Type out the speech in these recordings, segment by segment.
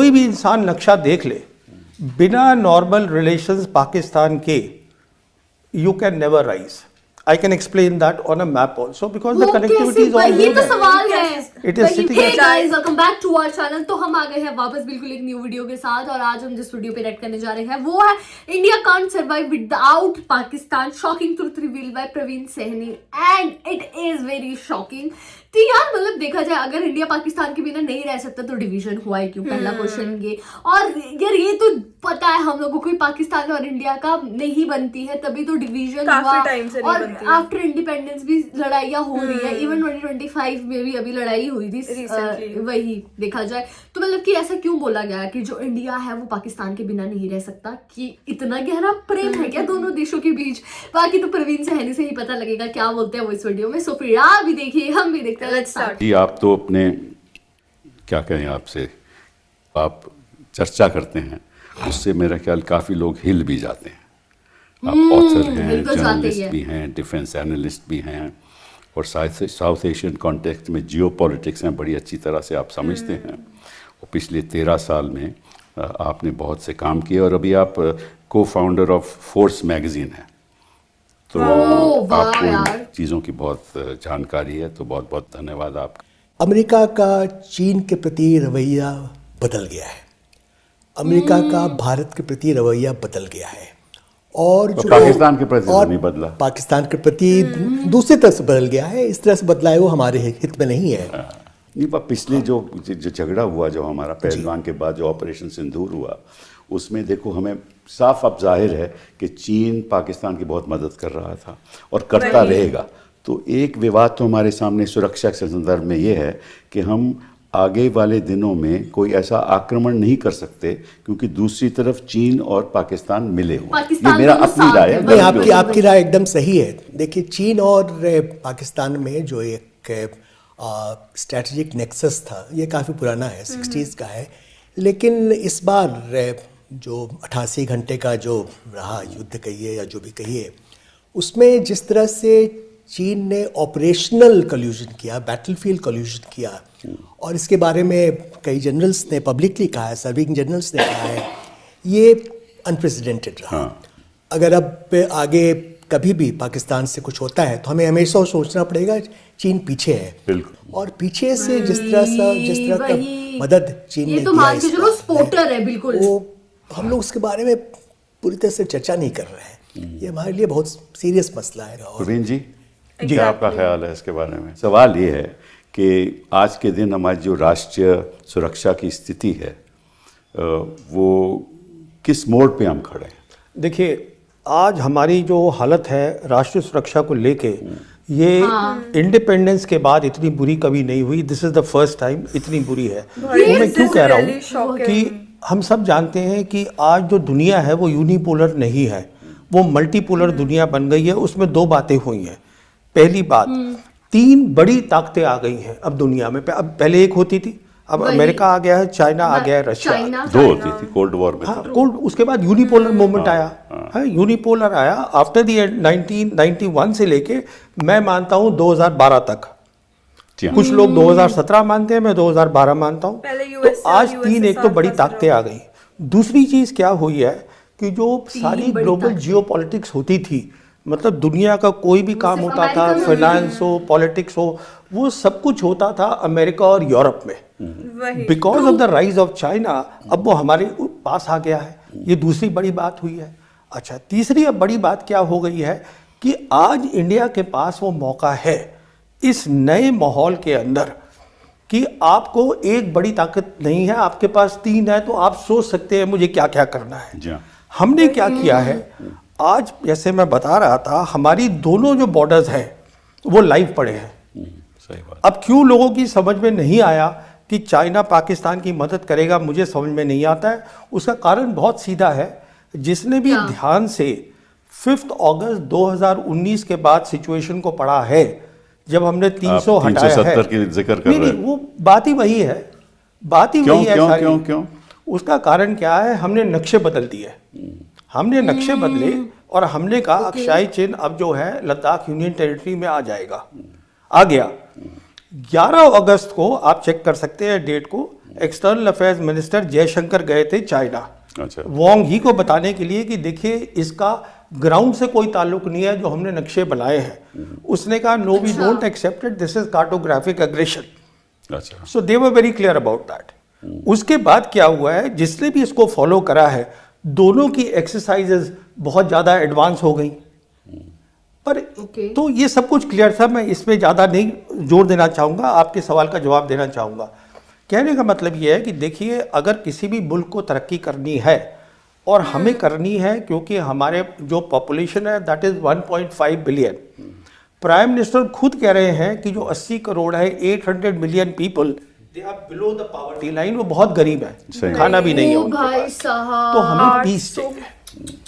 कोई भी इंसान नक्शा देख ले, बिना नॉर्मल रिलेशंस पाकिस्तान के you can never rise. I can explain that on a map also because the connectivity is all ये तो there. सवाल है. It is sitting Hey at guys, welcome back to our channel. तो हम आ गए हैं वापस बिल्कुल एक न्यू वीडियो के साथ, और आज हम जिस वीडियो पे रेड करने जा रहे हैं वो है India can't survive without Pakistan, shocking truth reveal by Praveen Sahni, and it is very shocking. तो यार मतलब देखा जाए, अगर इंडिया पाकिस्तान के बिना नहीं रह सकता तो डिवीजन हुआ है क्यों? पहला क्वेश्चन ये. और यार ये तो पता है हम लोगों को, पाकिस्तान और इंडिया का नहीं बनती है तभी तो डिवीजन हुआ, और आफ्टर इंडिपेंडेंस भी लड़ाइयाँ हो रही है. इवन 2025 में भी अभी लड़ाई हुई थी वही देखा जाए तो. मतलब कि ऐसा क्यों बोला गया कि जो इंडिया है वो पाकिस्तान के बिना नहीं रह सकता? कि इतना गहरा प्रेम है क्या दोनों देशों के बीच? बाकी तो प्रवीण सहनी से ही पता लगेगा क्या बोलते हैं वो इस वीडियो में. सो फिर आप भी देखिए, हम भी देखते हैं. Let's start. जी, आप तो अपने क्या कहें, आपसे आप चर्चा करते हैं, उससे मेरा ख्याल काफ़ी लोग हिल भी जाते हैं. आप ऑथर हैं, जर्नलिस्ट भी हैं, डिफेंस एनालिस्ट भी हैं, और साउथ एशियन कॉन्टेक्स्ट में जियो पॉलिटिक्स हैं बड़ी अच्छी तरह से आप समझते हैं. और पिछले 13 साल में आपने बहुत से काम किए, और अभी आप को फाउंडर ऑफ फोर्स मैगजीन हैं. तो आपको चीज़ों की बहुत जानकारी है, तो बहुत बहुत धन्यवाद आपका. अमेरिका का चीन के प्रति रवैया बदल गया है. अमेरिका का भारत के प्रति रवैया बदल गया है, और जो पाकिस्तान के प्रति नहीं बदला. पाकिस्तान के प्रति दूसरी तरह से बदल गया है. इस तरह से बदला है वो हमारे हित में नहीं है. नहीं, पिछले जो झगड़ा हुआ, जो हमारा पहलगाम के बाद जो ऑपरेशन सिंदूर हुआ, उसमें देखो हमें साफ अब जाहिर है कि चीन पाकिस्तान की बहुत मदद कर रहा था और करता रहेगा. तो एक विवाद तो हमारे सामने सुरक्षा के संदर्भ में ये है कि हम आगे वाले दिनों में कोई ऐसा आक्रमण नहीं कर सकते, क्योंकि दूसरी तरफ चीन और पाकिस्तान मिले हुए. ये मेरा अपनी राय है. नहीं, आपकी राय एकदम सही है. देखिए, चीन और पाकिस्तान में जो एक स्ट्रैटेजिक नेक्सस था, ये काफ़ी पुराना है, 60s का है. लेकिन इस बार जो 88 घंटे का जो रहा युद्ध कहिए या जो भी कहिए, उसमें जिस तरह से चीन ने ऑपरेशनल कल्यूजन किया, बैटलफील्ड कल्यूजन किया, और इसके बारे में कई जनरल्स ने पब्लिकली कहा है, सर्विंग जनरल्स ने कहा है, ये अनप्रेसिडेंटेड रहा. अगर अब आगे कभी भी पाकिस्तान से कुछ होता है तो हमें हमेशा सोचना पड़ेगा चीन पीछे है. बिल्कुल. और पीछे से जिस तरह का मदद चीन ने दिया है, बिल्कुल, वो हम लोग उसके बारे में पूरी तरह से चर्चा नहीं कर रहे हैं. ये हमारे लिए बहुत सीरियस मसला है. प्रवीण जी, क्या आपका ख्याल है इसके बारे में? सवाल ये है कि आज के दिन हमारी जो राष्ट्रीय सुरक्षा की स्थिति है, वो किस मोड़ पे हम खड़े हैं? देखिए, आज हमारी जो हालत है राष्ट्रीय सुरक्षा को लेके, ये इंडिपेंडेंस के बाद इतनी बुरी कभी नहीं हुई. This is the first time इतनी बुरी है. मैं क्यों कह रहा हूँ कि हम सब जानते हैं कि आज जो दुनिया है वो यूनिपोलर नहीं है, वो मल्टीपोलर दुनिया बन गई है. उसमें दो बातें हुई हैं. पहली बात, 3 बड़ी ताकतें आ गई हैं अब दुनिया में. अब पहले एक होती थी, अब अमेरिका आ गया है, चाइना आ गया है, रशिया. 2 होती थी कोल्ड वॉर में. हाँ, कोल्ड. उसके बाद यूनिपोलर मूवमेंट आया है. यूनिपोलर आया आफ्टर द 1991 से लेके मैं मानता हूँ 2012 तक. कुछ लोग 2017 मानते हैं, मैं 2012 मानता हूँ. तो आज 3 एक तो बड़ी ताकतें आ गई. दूसरी चीज़ क्या हुई है कि जो सारी ग्लोबल जियोपॉलिटिक्स होती थी, मतलब दुनिया का कोई भी काम होता था, फाइनेंस हो, पॉलिटिक्स हो, वो सब कुछ होता था अमेरिका और यूरोप में. Because of the rise of China अब वो हमारे पास आ गया है. ये दूसरी बड़ी बात हुई है. अच्छा, तीसरी अब बड़ी बात क्या हो गई है कि आज इंडिया के पास वो मौका है इस नए माहौल के अंदर कि आपको एक बड़ी ताकत नहीं है, आपके पास 3 है, तो आप सोच सकते हैं मुझे क्या क्या करना है. हमने क्या किया है, आज जैसे मैं बता रहा था, हमारी दोनों जो बॉर्डर्स हैं वो लाइव पड़े हैं. सही बात. अब क्यों लोगों की समझ में नहीं आया कि चाइना पाकिस्तान की मदद करेगा, मुझे समझ में नहीं आता है. उसका कारण बहुत सीधा है. जिसने भी ध्यान से 5 अगस्त 2019 के बाद सिचुएशन को पढ़ा है, जब हमने 300 हटाया है, 370 की जिक्र कर रहे हैं, वो बात ही वही है. बात ही वही है. क्यों? उसका कारण क्या है? हमने नक्शे बदल दिए. हमने नक्शे बदले और हमने कहा अक्षय चिन्ह अब जो है लद्दाख यूनियन टेरिटरी में आ जाएगा. आ गया. 11 अगस्त को आप चेक कर सकते हैं डेट को, एक्सटर्नल अफेयर्स मिनिस्टर जयशंकर गए थे चाइना अच्छा। वांग ही को बताने के लिए कि देखिए इसका ग्राउंड से कोई ताल्लुक नहीं है, जो हमने नक्शे बनाए हैं। उसने कहा no we don't accept it, this is cartographic aggression. अच्छा। So they were very clear about that. उसके बाद क्या हुआ है, जिसने भी इसको फॉलो करा है, दोनों की एक्सरसाइजेज बहुत ज़्यादा एडवांस हो गई। पर तो ये सब कुछ क्लियर था, मैं इसमें ज़्यादा नहीं जोर देना चाहूँगा, आपके सवाल का जवाब देना चाहूँगा। कहने का मतलब ये है कि देखिए, अगर किसी भी मुल्क को तरक्की करनी है और हमें करनी है, क्योंकि हमारे जो पॉपुलेशन है that is 1.5 billion. Prime minister खुद कह रहे हैं कि जो 80 करोड़ है, 800 million people they are below the poverty line, वो बहुत गरीब है, खाना भी नहीं है उनके पास। तो हमें पीस चाहिए,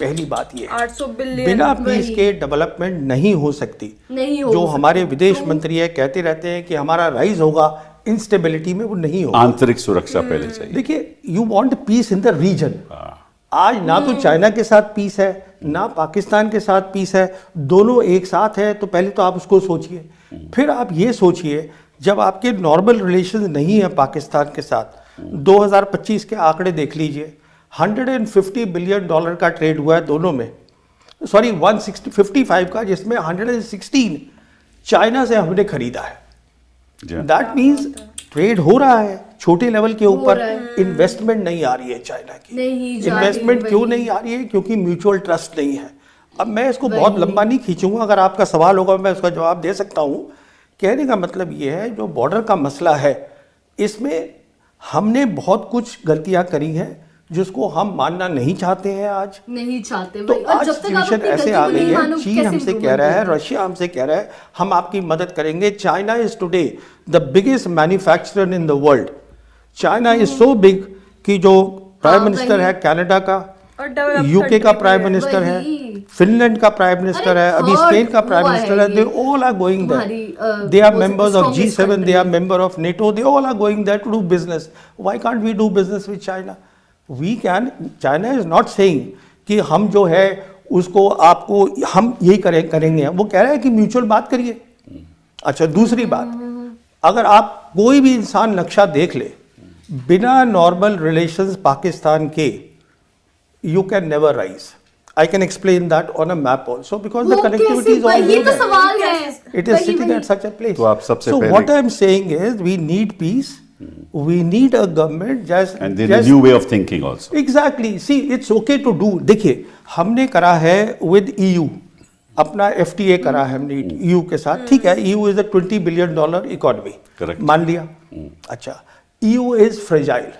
पहली बात ये है। 800 बिलियन बिना पीस के डेवलपमेंट नहीं हो सकती। जो हमारे विदेश मंत्री है कहते रहते हैं कि हमारा राइज होगा इंस्टेबिलिटी में, वो नहीं होगा। आंतरिक सुरक्षा पहले चाहिए। देखिए, you want peace in the region. आज ना तो चाइना के साथ पीस है, ना पाकिस्तान के साथ पीस है, दोनों एक साथ है। तो पहले तो आप उसको सोचिए, फिर आप ये सोचिए जब आपके नॉर्मल रिलेशंस नहीं है पाकिस्तान के साथ। 2025 के आंकड़े देख लीजिए, $150 बिलियन का ट्रेड हुआ है दोनों में, सॉरी 155 का, जिसमें 116 चाइना से हमने खरीदा है। दैट मीन्स ट्रेड हो रहा है छोटे लेवल के ऊपर, इन्वेस्टमेंट नहीं आ रही है चाइना की। इन्वेस्टमेंट क्यों नहीं आ रही है? क्योंकि म्यूचुअल ट्रस्ट नहीं है। अब मैं इसको बहुत लंबा नहीं खींचूंगा, अगर आपका सवाल होगा मैं उसका जवाब दे सकता हूँ। कहने का मतलब ये है, जो बॉर्डर का मसला है, इसमें हमने बहुत कुछ गलतियां करी हैं जिसको हम मानना नहीं चाहते हैं। आज नहीं चाहते तो भाई। और आज जब तक आप सिचुएशन अपनी ऐसे गलती आ को गई नहीं है, मानो, चीन कैसे हमसे improvement कह रहा है, होगा? रशिया हमसे कह रहा है हम आपकी मदद करेंगे। China is today the biggest manufacturer in the world. China is so big कि जो प्राइम मिनिस्टर है कनाडा का, यूके का प्राइम मिनिस्टर है, फिनलैंड का प्राइम मिनिस्टर है, अभी स्पेन का प्राइम मिनिस्टर है, they all are going there, they are members of G7, they are member of NATO, they all are going there to do business. Why can't we do business with China? We can. China is not saying कि हम जो है उसको आपको हम यही करेंगे। वो कह रहा है कि म्यूचुअल बात करिए। अच्छा, दूसरी बात, अगर आप कोई भी इंसान नक्शा देख ले, बिना नॉर्मल रिलेशंस पाकिस्तान के you can never rise. I can explain that on a map also, because the connectivity is all ये तो there. सवाल है। It is sitting at such a place. तो आप सबसे So पहले- what I am saying is we need peace. We need a government just And then a new way of thinking also. Exactly. See, it's okay to do. देखिए, हमने करा है with EU, अपना FTA करा है हमने EU के साथ, ठीक है। EU is a $20 billion economy. Correct. मान लिया। अच्छा, EU is fragile.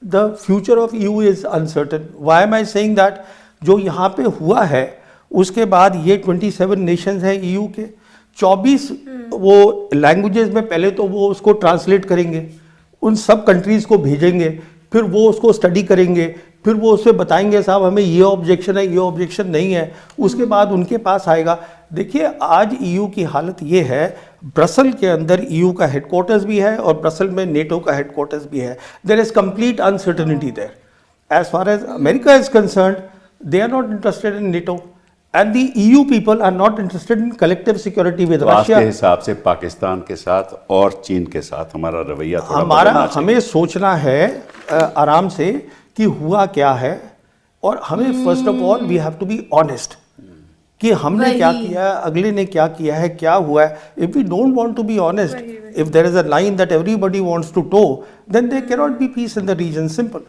The future of EU is uncertain. Why am I saying that? जो यहाँ पे हुआ है, उसके बाद ये 27 नेशंस हैं EU के, 24 वो लैंग्वेजेस में पहले तो वो उसको ट्रांसलेट करेंगे, उन सब कंट्रीज़ को भेजेंगे, फिर वो उसको स्टडी करेंगे, फिर वो उससे बताएंगे साहब हमें ये ऑब्जेक्शन है, ये ऑब्जेक्शन नहीं है, उसके बाद उनके पास आएगा। देखिए, आज EU की हालत ये है, ब्रसल के अंदर EU का हेडक्वार्टर्स भी है और ब्रसल में NATO का हेडक्वार्टर्स भी है। There is complete uncertainty there. As far as America is concerned, they are not interested in NATO, and the EU people are not interested in collective security with तो आज Russia. के हिसाब से पाकिस्तान के साथ और चीन के साथ हमारा रवैया थोड़ा हमारा बदलना चाहिए। हमें सोचना है आराम से कि हुआ क्या है, और हमें first of all we have to be honest कि हमने क्या किया है, अगले ने क्या किया है, क्या हुआ है। If we don't want to be honest, if there is a line that everybody wants to toe, then there can not be peace in the region. Simple.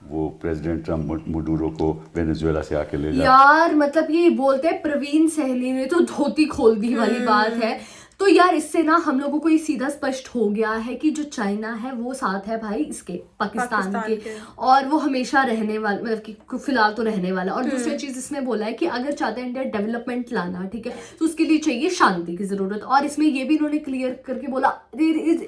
वो प्रेसिडेंट ट्रम्प मडूरो को वेनेजुएला से आके ले जा। यार मतलब ये बोलते हैं प्रवीण सहनी ने तो धोती खोल दी वाली बात है। तो यार इससे ना हम लोगों को ये सीधा स्पष्ट हो गया है कि जो चाइना है वो साथ है भाई इसके पाकिस्तान के, और वो हमेशा रहने वाला, मतलब कि फिलहाल तो रहने वाला। और दूसरी चीज इसने बोला है कि अगर चाहते हैं इंडिया डेवलपमेंट लाना, ठीक है, तो उसके लिए चाहिए शांति की जरूरत। और इसमें ये भी इन्होंने क्लियर करके बोला there is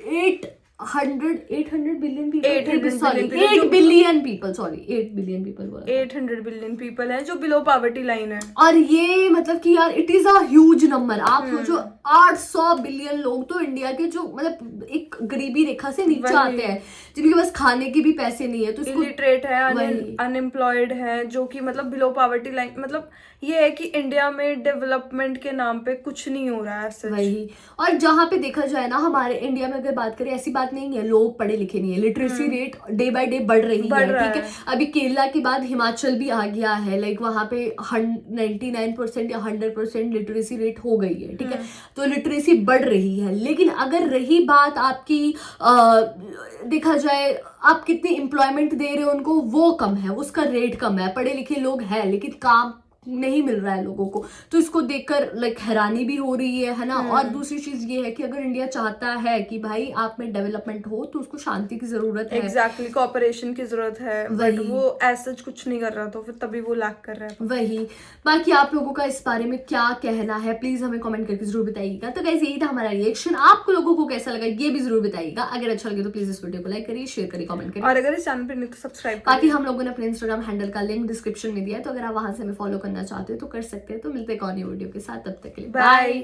800 billion people, 8 billion people, sorry 8 billion people बोला, 800 बिलियन पीपल है जो बिलो पॉवर्टी लाइन है। और ये मतलब कि यार it is a huge number. आप सोचो 800 बिलियन लोग तो इंडिया के जो मतलब एक गरीबी रेखा से नीचे आते हैं, जिनके पास खाने के भी पैसे नहीं है, तो इलिटरेट है, अनएम्प्लॉयड है, जो कि मतलब बिलो पॉवर्टी लाइन। मतलब ये है कि इंडिया में डेवलपमेंट के नाम पे कुछ नहीं हो रहा है सच। वही। और जहाँ पे देखा जाए ना, हमारे इंडिया में अगर बात करें, ऐसी बात बात नहीं है, लोग पढ़े लिखे नहीं है, literacy rate day by day बढ़ रही है, ठीक है। अभी केरला के बाद हिमाचल भी आ गया है, लाइक वहां पे 99% या 100% लिटरेसी रेट हो गई है, ठीक है। तो लिटरेसी बढ़ रही है, लेकिन अगर रही बात आपकी देखा जाए आप कितनी एम्प्लॉयमेंट दे रहे हो उनको, वो कम है, उसका रेट कम है। पढ़े लिखे लोग हैं लेकिन काम नहीं मिल रहा है लोगों को, तो इसको देखकर लाइक हैरानी भी हो रही है ना। और दूसरी चीज ये है कि अगर इंडिया चाहता है कि भाई आप में डेवलपमेंट हो तो उसको शांति की जरूरत है, एग्जैक्टली कोऑपरेशन की जरूरत है, बट वो ऐसा कुछ नहीं कर रहा, तो फिर तभी वो लैक कर रहा है। वही बाकी आप लोगों का इस बारे में क्या कहना है प्लीज हमें कमेंट करके जरूर बताइएगा। तो गाइस यही था हमारा रिएक्शन, आपको लोगों को कैसा लगा ये भी जरूर बताइएगा। अगर अच्छा लगे तो प्लीज इस वीडियो को लाइक करिए, शेयर करिए, कमेंट करिए, और अगर इस चैनल पर नहीं तो सब्सक्राइब करिए। बाकी हम लोगों ने अपने इंस्टाग्राम हैंडल का लिंक डिस्क्रिप्शन में दिया है, तो अगर आप वहां से हमें फॉलो करना चाहते हो तो कर सकते हैं। तो मिलते हैं एक और न्यू वीडियो के साथ, तब तक के लिए बाय।